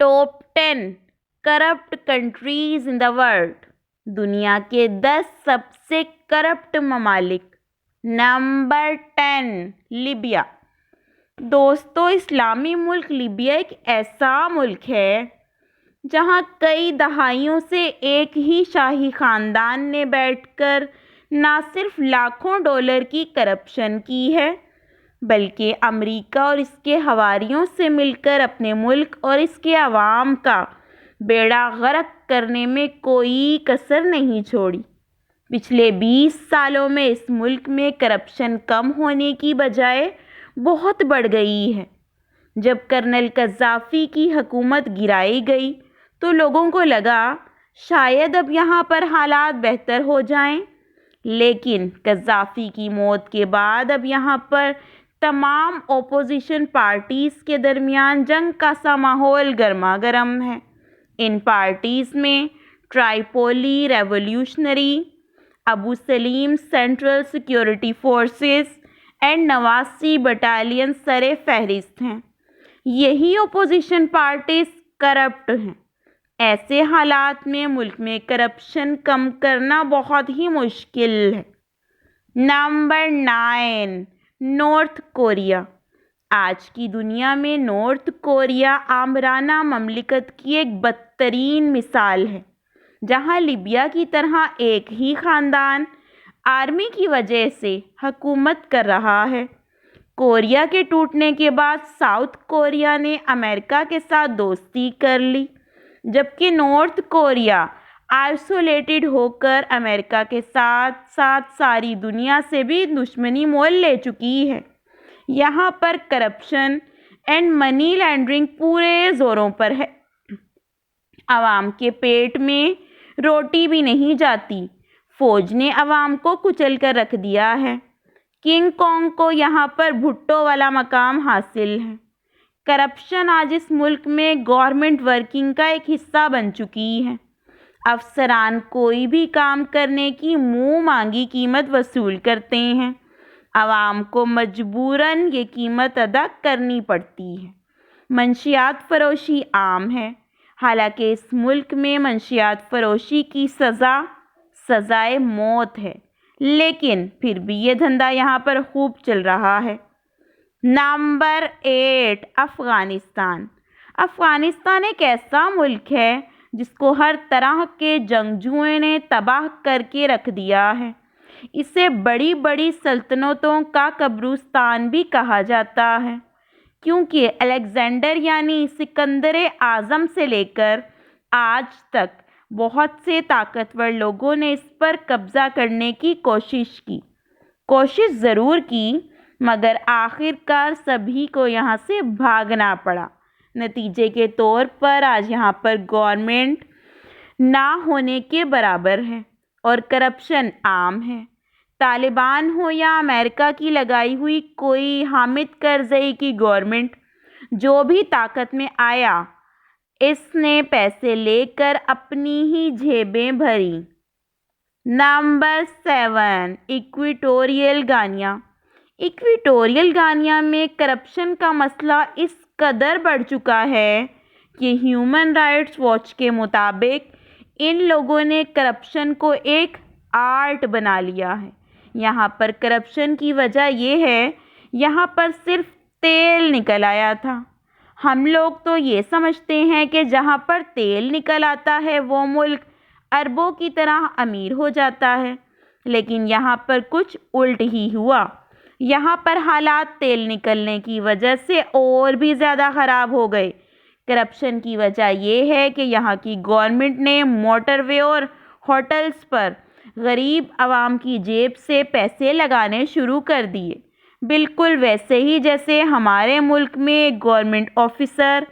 Top 10 corrupt countries in the world, دنیا کے 10 سب سے کرپٹ ممالک۔ Number 10 Libya. دوستو، اسلامی ملک لیبیا ایک ایسا ملک ہے جہاں کئی دہائیوں سے ایک ہی شاہی خاندان نے بیٹھ کر نہ صرف لاکھوں ڈالر کی کرپشن کی ہے، بلکہ امریکہ اور اس کے حواریوں سے مل کر اپنے ملک اور اس کے عوام کا بیڑا غرق کرنے میں کوئی کسر نہیں چھوڑی۔ پچھلے 20 سالوں میں اس ملک میں کرپشن کم ہونے کی بجائے بہت بڑھ گئی ہے۔ جب کرنل قذافی کی حکومت گرائی گئی تو لوگوں کو لگا شاید اب یہاں پر حالات بہتر ہو جائیں، لیکن قذافی کی موت کے بعد اب یہاں پر تمام اپوزیشن پارٹیز کے درمیان جنگ کا سا ماحول گرما گرم ہے۔ ان پارٹیز میں Tripoli revolutionary, Abu Salim central security forces and Nawasi battalion سر فہرست ہیں۔ یہی اپوزیشن پارٹیز کرپٹ ہیں۔ ایسے حالات میں ملک میں کرپشن کم کرنا بہت ہی مشکل ہے۔ Number 9 north Korea. آج کی دنیا میں نارتھ کوریا آمرانہ مملکت کی ایک بدترین مثال ہے، جہاں لیبیا کی طرح ایک ہی خاندان آرمی کی وجہ سے حکومت کر رہا ہے۔ کوریا کے ٹوٹنے کے بعد ساؤتھ کوریا نے امریکہ کے ساتھ دوستی کر لی، جبکہ نارتھ کوریا آئسولیٹڈ ہو کر امریکہ کے ساتھ ساتھ ساری دنیا سے بھی دشمنی مول لے چکی ہے۔ یہاں پر کرپشن اینڈ منی لانڈرنگ پورے زوروں پر ہے۔ عوام کے پیٹ میں روٹی بھی نہیں جاتی۔ فوج نے عوام کو کچل کر رکھ دیا ہے۔ کنگ کانگ کو یہاں پر بھٹو والا مقام حاصل ہے۔ کرپشن آج اس ملک میں گورنمنٹ ورکنگ کا ایک حصہ بن چکی ہے۔ افسران کوئی بھی کام کرنے کی منہ مانگی قیمت وصول کرتے ہیں۔ عوام کو مجبوراً یہ قیمت ادا کرنی پڑتی ہے۔ منشیات فروشی عام ہے، حالانکہ اس ملک میں منشیات فروشی کی سزائے موت ہے، لیکن پھر بھی یہ دھندا یہاں پر خوب چل رہا ہے۔ نمبر 8 افغانستان۔ افغانستان ایک ایسا ملک ہے جس کو ہر طرح کے جنگجوؤں نے تباہ کر کے رکھ دیا ہے۔ اسے بڑی بڑی سلطنتوں کا قبرستان بھی کہا جاتا ہے، کیونکہ الیگزینڈر یعنی سکندر اعظم سے لے کر آج تک بہت سے طاقتور لوگوں نے اس پر قبضہ کرنے کی کوشش ضرور کی، مگر آخر کار سبھی کو یہاں سے بھاگنا پڑا۔ نتیجے کے طور پر آج یہاں پر گورنمنٹ نہ ہونے کے برابر ہے اور کرپشن عام ہے۔ طالبان ہو یا امریکہ کی لگائی ہوئی کوئی حامد کرزئی کی گورنمنٹ، جو بھی طاقت میں آیا اس نے پیسے لے کر اپنی ہی جیبیں بھری۔ نمبر 7 ایکویٹوریل گانیا۔ ایکویٹوریل گانیا میں کرپشن کا مسئلہ اس قدر بڑھ چکا ہے کہ ہیومن رائٹس واچ کے مطابق ان لوگوں نے کرپشن کو ایک آرٹ بنا لیا ہے۔ یہاں پر کرپشن کی وجہ یہ ہے، یہاں پر صرف تیل نکل آیا تھا۔ ہم لوگ تو یہ سمجھتے ہیں کہ جہاں پر تیل نکل آتا ہے وہ ملک اربوں کی طرح امیر ہو جاتا ہے، لیکن یہاں پر کچھ الٹ ہی ہوا۔ یہاں پر حالات تیل نکلنے کی وجہ سے اور بھی زیادہ خراب ہو گئے۔ کرپشن کی وجہ یہ ہے کہ یہاں کی گورنمنٹ نے موٹر وے اور ہوٹلز پر غریب عوام کی جیب سے پیسے لگانے شروع کر دیے، بالکل ویسے ہی جیسے ہمارے ملک میں ایک گورنمنٹ آفیسر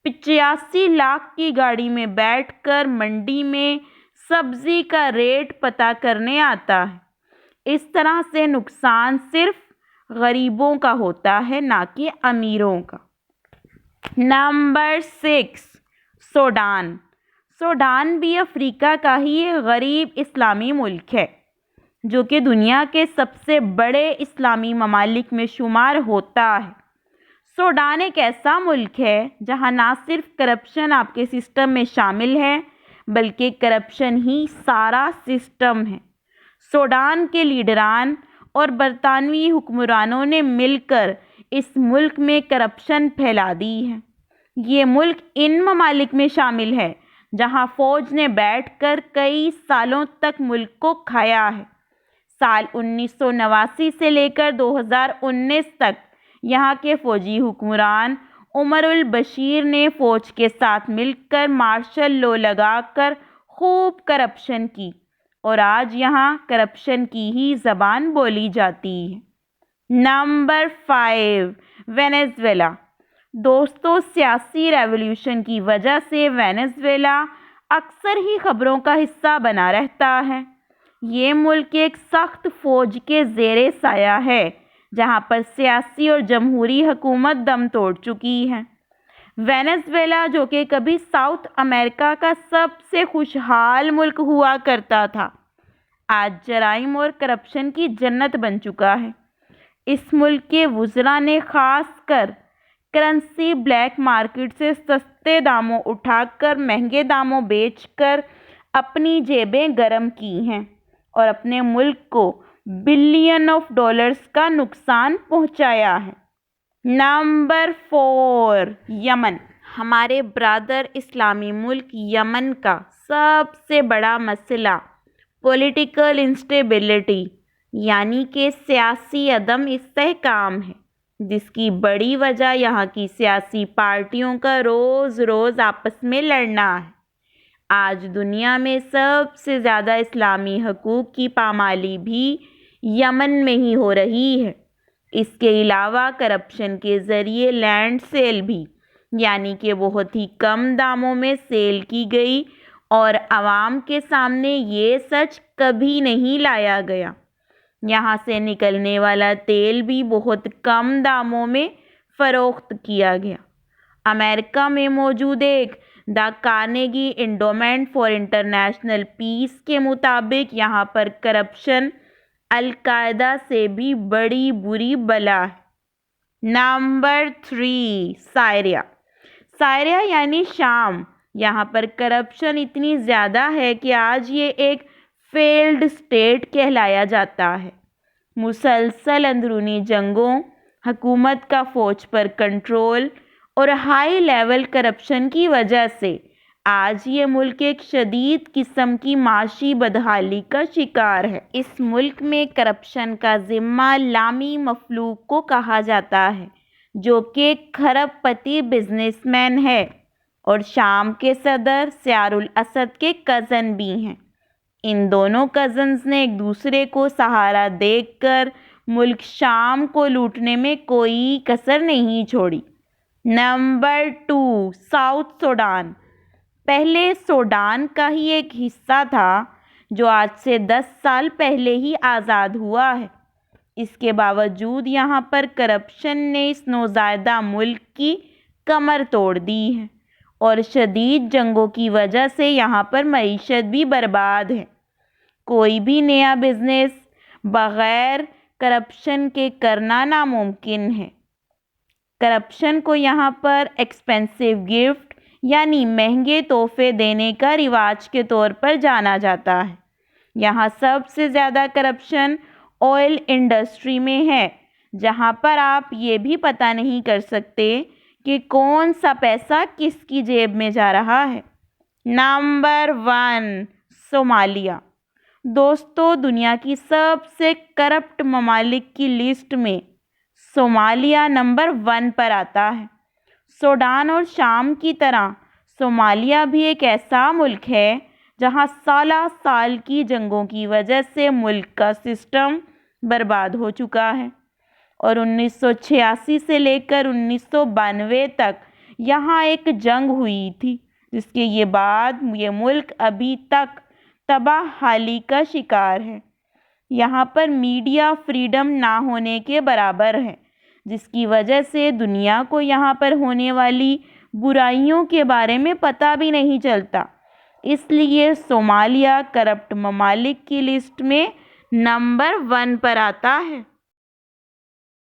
85 لاکھ کی گاڑی میں بیٹھ کر منڈی میں سبزی کا ریٹ پتہ کرنے آتا ہے۔ اس طرح سے نقصان صرف غریبوں کا ہوتا ہے، نہ کہ امیروں کا۔ Number 6 Sudan. سوڈان بھی افریقہ کا ہی ایک غریب اسلامی ملک ہے، جو کہ دنیا کے سب سے بڑے اسلامی ممالک میں شمار ہوتا ہے۔ سوڈان ایک ایسا ملک ہے جہاں نہ صرف کرپشن آپ کے سسٹم میں شامل ہے بلکہ کرپشن ہی سارا سسٹم ہے۔ سوڈان کے لیڈران اور برطانوی حکمرانوں نے مل کر اس ملک میں کرپشن پھیلا دی ہے۔ یہ ملک ان ممالک میں شامل ہے جہاں فوج نے بیٹھ کر کئی سالوں تک ملک کو کھایا ہے۔ سال 1989 سے لے کر 2019 تک یہاں کے فوجی حکمران عمر البشیر نے فوج کے ساتھ مل کر مارشل لاء لگا کر خوب کرپشن کی اور آج یہاں کرپشن کی ہی زبان بولی جاتی ہے۔ Number 5، Venezuela. دوستو، سیاسی ریولیوشن کی وجہ سے وینیزویلا اکثر ہی خبروں کا حصہ بنا رہتا ہے۔ یہ ملک ایک سخت فوج کے زیر سایہ ہے جہاں پر سیاسی اور جمہوری حکومت دم توڑ چکی ہے۔ وینیزویلا جو کہ کبھی ساؤتھ امریکہ کا سب سے خوشحال ملک ہوا کرتا تھا، آج جرائم اور کرپشن کی جنت بن چکا ہے۔ اس ملک کے وزراء نے خاص کر کرنسی بلیک مارکیٹ سے سستے داموں اٹھا کر مہنگے داموں بیچ کر اپنی جیبیں گرم کی ہیں اور اپنے ملک کو بلین آف ڈالرز کا نقصان پہنچایا ہے۔ نمبر 4، یمن۔ ہمارے برادر اسلامی ملک یمن کا سب سے بڑا مسئلہ پولیٹیکل انسٹیبلٹی یعنی کہ سیاسی عدم استحکام ہے، جس کی بڑی وجہ یہاں کی سیاسی پارٹیوں کا روز روز آپس میں لڑنا ہے۔ آج دنیا میں سب سے زیادہ اسلامی حقوق کی پامالی بھی یمن میں ہی ہو رہی ہے۔ اس کے علاوہ کرپشن کے ذریعے لینڈ سیل بھی یعنی کہ بہت ہی کم داموں میں سیل کی گئی اور عوام کے سامنے یہ سچ کبھی نہیں لایا گیا۔ یہاں سے نکلنے والا تیل بھی بہت کم داموں میں فروخت کیا گیا۔ امریکہ میں موجود ایک the Carnegie Endowment for International Peace کے مطابق یہاں پر کرپشن القاعدہ سے بھی بڑی بری بلا ہے۔ نمبر 3، سائریا۔ سائریا یعنی شام۔ یہاں پر کرپشن اتنی زیادہ ہے کہ آج یہ ایک فیلڈ اسٹیٹ کہلایا جاتا ہے۔ مسلسل اندرونی جنگوں، حکومت کا فوج پر کنٹرول اور ہائی لیول کرپشن کی وجہ سے آج یہ ملک ایک شدید قسم کی معاشی بدحالی کا شکار ہے۔ اس ملک میں کرپشن کا ذمہ لامی مفلوج کو کہا جاتا ہے جو کہ کھرب پتی بزنس مین ہے اور شام کے صدر سیار الاسد کے کزن بھی ہیں۔ ان دونوں کزنز نے ایک دوسرے کو سہارا دے کر ملک شام کو لوٹنے میں کوئی کسر نہیں چھوڑی۔ Number 2، south Sudan. پہلے سوڈان کا ہی ایک حصہ تھا جو آج سے 10 سال پہلے ہی آزاد ہوا ہے۔ اس کے باوجود یہاں پر کرپشن نے اس نوزائیدہ ملک کی کمر توڑ دی ہے اور شدید جنگوں کی وجہ سے یہاں پر معیشت بھی برباد ہے۔ کوئی بھی نیا بزنس بغیر کرپشن کے کرنا ناممکن ہے۔ کرپشن کو یہاں پر ایکسپینسو گفٹ یعنی مہنگے تحفے دینے کا رواج کے طور پر جانا جاتا ہے۔ یہاں سب سے زیادہ کرپشن آئل انڈسٹری میں ہے جہاں پر آپ یہ بھی پتہ نہیں کر سکتے کہ کون سا پیسہ کس کی جیب میں جا رہا ہے۔ Number 1، Somalia. دوستو، دنیا کی سب سے کرپٹ ممالک کی لسٹ میں صومالیہ نمبر 1 پر آتا ہے۔ سوڈان اور شام کی طرح صومالیہ بھی ایک ایسا ملک ہے جہاں سالہ سال کی جنگوں کی وجہ سے ملک کا سسٹم برباد ہو چکا ہے اور 1986 سے لے کر 1992 تک یہاں ایک جنگ ہوئی تھی جس کے بعد یہ ملک ابھی تک تباہ حالی کا شکار ہے۔ یہاں پر میڈیا فریڈم نہ ہونے کے برابر ہے جس کی وجہ سے دنیا کو یہاں پر ہونے والی برائیوں کے بارے میں پتہ بھی نہیں چلتا۔ اس لیے صومالیہ کرپٹ ممالک کی لسٹ میں نمبر 1 پر آتا ہے۔